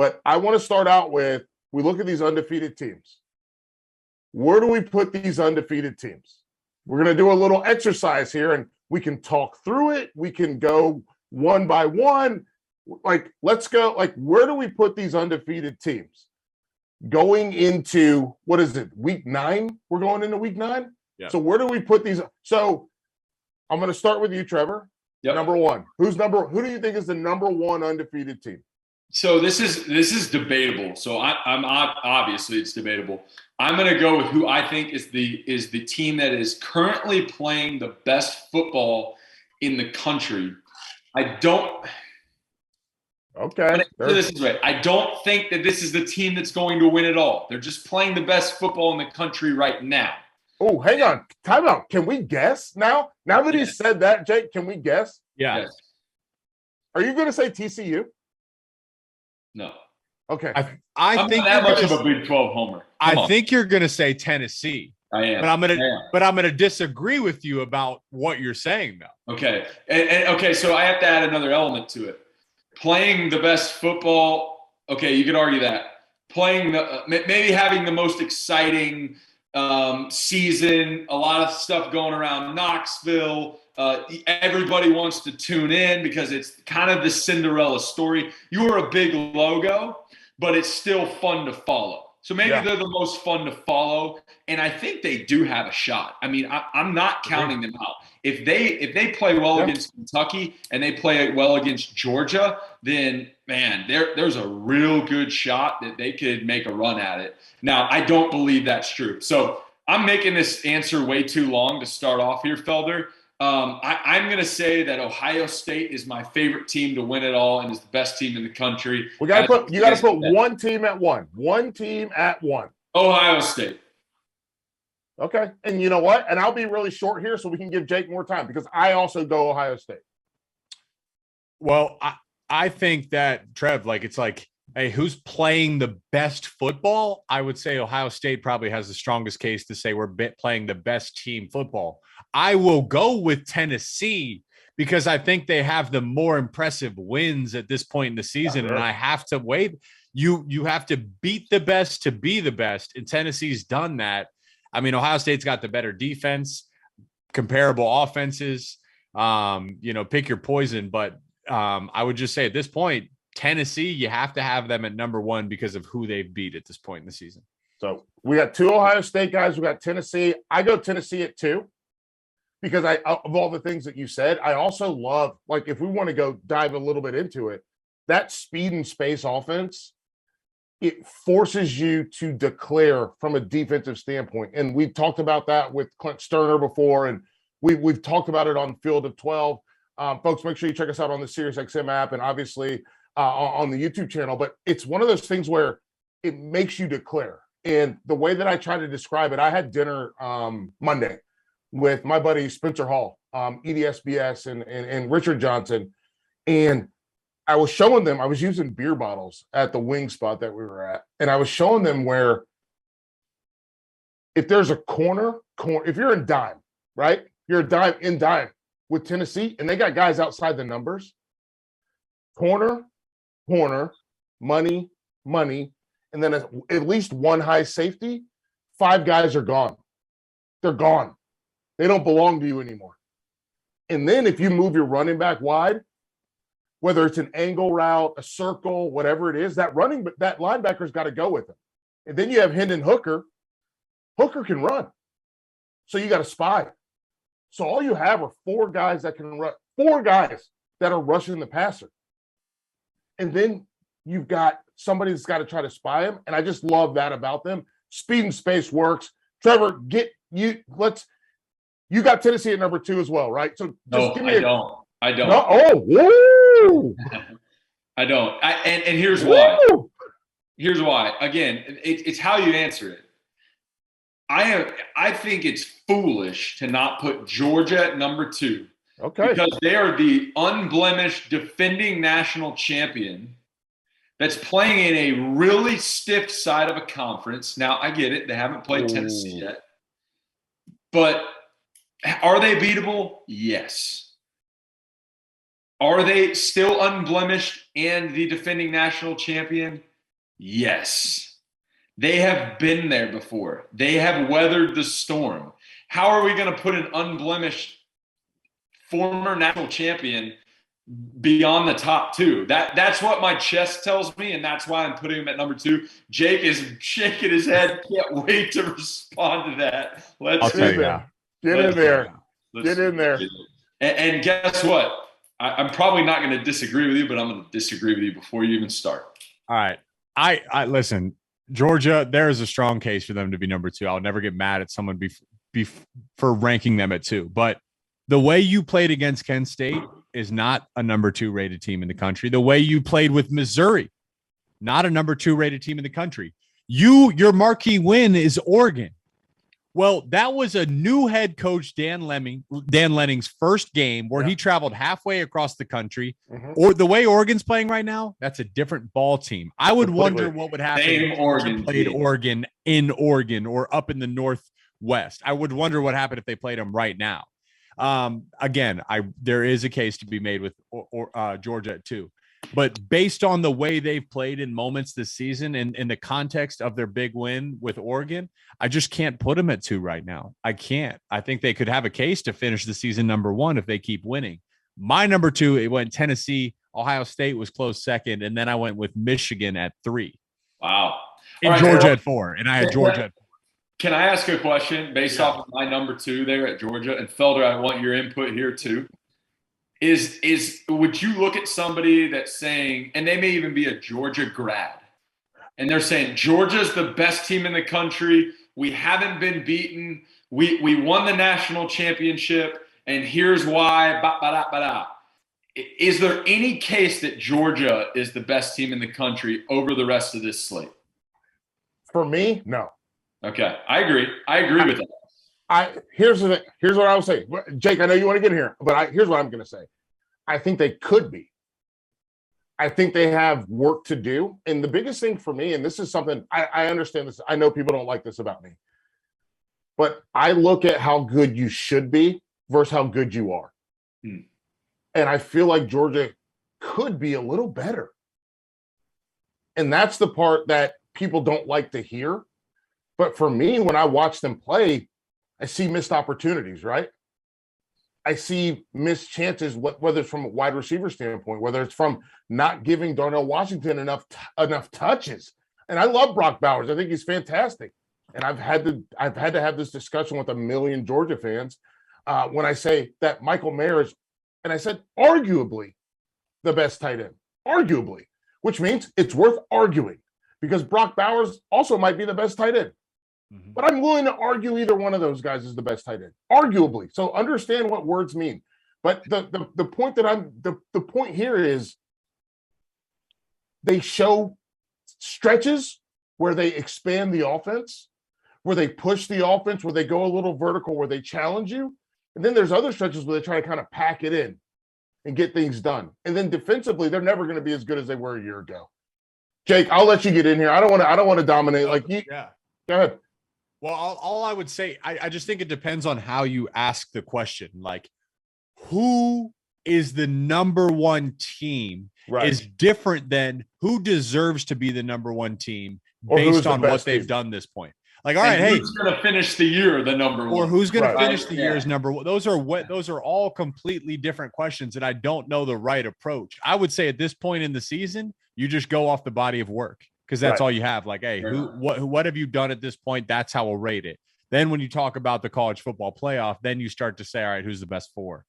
But I want to start out with, we look at these undefeated teams. Where do we put these undefeated teams? We're going to do a little exercise here, and we can talk through it. We can go one by one. Like, let's go. Like, where do we put these undefeated teams? Going into, what is it, week 9? We're going into week 9? Yeah. So where do we put these? So I'm going to start with you, Trevor. Yep. Number one. Who do you think is the number 1 undefeated team? So this is debatable. So I'm obviously it's debatable. I'm going to go with who I think is the team that is currently playing the best football in the country. Okay. This is right. I don't think that this is the team that's going to win it all. They're just playing the best football in the country right now. Oh, hang on. Time out. Can we guess now? Now that he said that, Jake, can we guess? Yeah. Yes. Are you going to say TCU? No. Okay. I think not that much of a Big 12 homer. I think you're going to say Tennessee. I am. But I'm gonna disagree with you about what you're saying, though. Okay. And okay, so I have to add another element to it. Playing the best football. Okay, you could argue that. Playing maybe having the most exciting season, a lot of stuff going around Knoxville. Everybody wants to tune in because it's kind of the Cinderella story. You are a big logo, but it's still fun to follow. So maybe they're the most fun to follow, and I think they do have a shot. I mean, I'm not counting them out. If they play well against Kentucky and they play well against Georgia, then man, there's a real good shot that they could make a run at it. Now, I don't believe that's true. So I'm making this answer way too long to start off here, Felder. I'm going to say that Ohio State is my favorite team to win it all and is the best team in the country. You got to put one team at one. One team at one. Ohio State. Okay. And you know what? And I'll be really short here so we can give Jake more time because I also go Ohio State. Well, I think that, Trev, it's like, hey, who's playing the best football? I would say Ohio State probably has the strongest case to say we're playing the best team football. I will go with Tennessee because I think they have the more impressive wins at this point in the season. And I have to wait. You have to beat the best to be the best. And Tennessee's done that. I mean, Ohio State's got the better defense, comparable offenses, pick your poison. But I would just say at this point, Tennessee, you have to have them at number 1 because of who they've beat at this point in the season. So we got 2 Ohio State guys. We got Tennessee. I go Tennessee at 2 because of all the things that you said. I also love, if we want to go dive a little bit into it, that speed and space offense, it forces you to declare from a defensive standpoint. And we've talked about that with Clint Sterner before, and we've talked about it on Field of 12. Folks, make sure you check us out on the SiriusXM app and obviously on the YouTube channel. But it's one of those things where it makes you declare. And the way that I try to describe it, I had dinner Monday with my buddy Spencer Hall, EDSBS, and Richard Johnson. And I was showing them, I was using beer bottles at the wing spot that we were at. And I was showing them where if there's a corner, if you're in dime, right? You're in dime with Tennessee, and they got guys outside the numbers. Corner, money, and then at least one high safety, 5 guys are gone. They're gone. They don't belong to you anymore. And then if you move your running back wide, whether it's an angle route, a circle, whatever it is, that linebacker's got to go with him. And then you have Hendon Hooker. Hooker can run. So you got a spy. So all you have are 4 guys that can run, 4 guys that are rushing the passer. And then you've got somebody that's got to try to spy him. And I just love that about them. Speed and space works. Trevor, you got Tennessee at number 2 as well, right? So just give me I don't. No, woo! I don't. And here's why. Here's why. Again, it's how you answer it. I think it's foolish to not put Georgia at number 2. Okay. Because they are the unblemished defending national champion that's playing in a really stiff side of a conference. Now, I get it. They haven't played Tennessee yet. But are they beatable? Yes. Are they still unblemished and the defending national champion? Yes. They have been there before. They have weathered the storm. How are we going to put an unblemished former national champion beyond the top two? That's what my chest tells me, and that's why I'm putting him at number 2. Jake is shaking his head. Can't wait to respond to that. I'll tell you now. Get in there. Get in there. And guess what? I'm probably not going to disagree with you, but I'm going to disagree with you before you even start. All right. I listen, Georgia, there is a strong case for them to be number 2. I'll never get mad at someone for ranking them at 2. But the way you played against Kent State is not a number 2 rated team in the country. The way you played with Missouri, not a number 2 rated team in the country. Your marquee win is Oregon. Well, that was a new head coach, Dan Lenning's first game where he traveled halfway across the country. Or the way Oregon's playing right now, that's a different ball team. I would wonder what would happen if Oregon played Oregon in Oregon or up in the Northwest. I would wonder what happened if they played them right now. Again, there is a case to be made with Georgia at 2. But based on the way they've played in moments this season and in the context of their big win with Oregon, I just can't put them at 2 right now. I can't. I think they could have a case to finish the season number 1 if they keep winning. My number 2, it went Tennessee. Ohio State was close second, and then I went with Michigan at 3. Wow. And Georgia at 4, and I had Georgia at 4. Can I ask a question based off of my number 2 there at Georgia? And Felder, I want your input here too. Would you look at somebody that's saying, and they may even be a Georgia grad, and they're saying Georgia's the best team in the country. We haven't been beaten. We won the national championship, and here's why. Is there any case that Georgia is the best team in the country over the rest of this slate? For me, no. Okay, I agree. I agree with that. Here's what I would say. Jake, I know you want to get in here, but here's what I'm going to say. I think they could be. I think they have work to do. And the biggest thing for me, and this is something I understand this. I know people don't like this about me, but I look at how good you should be versus how good you are. And I feel like Georgia could be a little better. And that's the part that people don't like to hear. But for me, when I watch them play, I see missed opportunities, right? I see missed chances, whether it's from a wide receiver standpoint, whether it's from not giving Darnell Washington enough touches. And I love Brock Bowers. I think he's fantastic. And I've had to have this discussion with a million Georgia fans when I say that Michael Mayer is, and I said arguably the best tight end, arguably, which means it's worth arguing because Brock Bowers also might be the best tight end. But I'm willing to argue either one of those guys is the best tight end, arguably. So understand what words mean. But the point that the point here is they show stretches where they expand the offense, where they push the offense, where they go a little vertical, where they challenge you. And then there's other stretches where they try to kind of pack it in and get things done. And then defensively, they're never going to be as good as they were a year ago. Jake, I'll let you get in here. I don't want to dominate like you. Yeah. Go ahead. Well, all I would say, I just think it depends on how you ask the question. Like, who is the number 1 team is different than who deserves to be the number 1 team based on what they've done this point. Like, all right, who's going to finish the year the number 1? Or who's going to finish the year as number 1? Those are all completely different questions, and I don't know the right approach. I would say at this point in the season, you just go off the body of work. Because that's all you have. Like, hey, what have you done at this point? That's how we'll rate it. Then when you talk about the college football playoff, then you start to say, all right, who's the best 4?